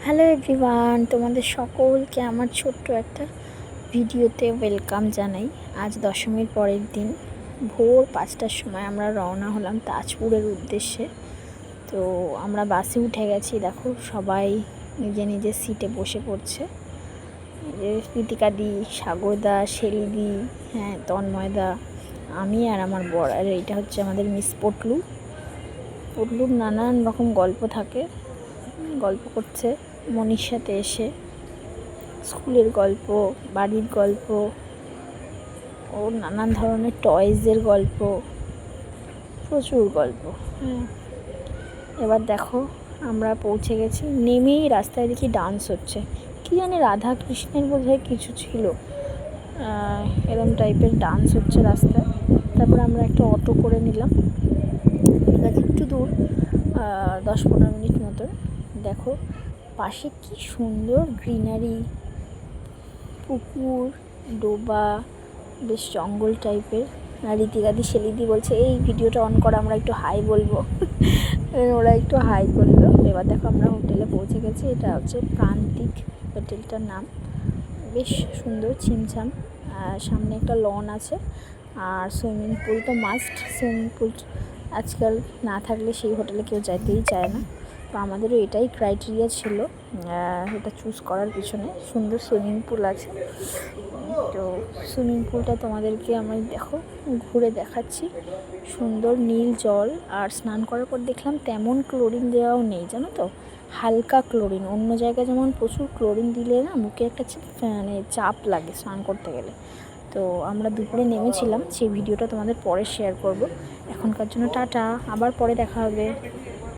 Hello everyone, তোমাদের সকলকে আমার ছোট্ট একটা ভিডিওতে ওয়েলকাম জানাই। আজ দশমীর পরের দিন ভোর 5টার সময় আমরা রওনা হলাম তাজপুরের উদ্দেশ্যে। তো আমরা বাসে উঠে গেছি, দেখো সবাই নিজে নিজের সিটে বসে পড়ছে। কৃতিকাদি, সাগরদা, শেলিদি, হ্যাঁ তন্ময়দা, আমি আর আমার বর। আর এইটা হচ্ছে আমাদের মিস পটলু। পটলুর নানান রকম গল্প থাকে, গল্প করছে মনির সাথে এসে, স্কুলের গল্প, বাড়ির গল্প, ওর নানান ধরনের টয়েজের গল্প, প্রচুর গল্প। এবার দেখো আমরা পৌঁছে গেছি, নেমেই রাস্তায় দেখি ডান্স হচ্ছে, কি জানি রাধা কৃষ্ণের বোধহয় কিছু ছিল, এরম টাইপের ডান্স হচ্ছে রাস্তায়। তারপর আমরা একটা অটো করে নিলাম, একটু দূর, 10-15 মিনিট মতো। দেখো পাশে কি সুন্দর গ্রিনারি, পুকুর, ডোবা, বেশ জঙ্গল টাইপের। আর রীতিকাদি শেলিদি বলছে এই ভিডিওটা অন করা, আমরা একটু হাই বলবো। ওরা একটু হাই করলো। এবার দেখো আমরা হোটেলে পৌঁছে গেছি, এটা হচ্ছে প্রান্তিক হোটেলটার নাম, বেশ সুন্দর ছিমছাম। সামনে একটা লন আছে, আর সুইমিং পুল তো মাস্ট। সুইমিং পুল আজকাল না থাকলে সেই হোটেলে কেউ যেতেই চায় না। তো আমাদেরও এটাই ক্রাইটেরিয়া ছিল এটা চুজ করার পিছনে। সুন্দর সুইমিং পুল আছে, তো সুইমিং পুলটা তোমাদেরকে আমি দেখো ঘুরে দেখাচ্ছি। সুন্দর নীল জল, আর স্নান করার পর দেখলাম তেমন ক্লোরিন দেওয়াও নেই, জানো তো, হালকা ক্লোরিন। অন্য জায়গায় যেমন প্রচুর ক্লোরিন দিলে না মুখে একটা মানে চাপ লাগে স্নান করতে গেলে। তো আমরা দুপুরে নেমেছিলাম, সেই ভিডিওটা তোমাদের পরে শেয়ার করব। এখনকার জন্য টাটা, আবার পরে দেখা হবে।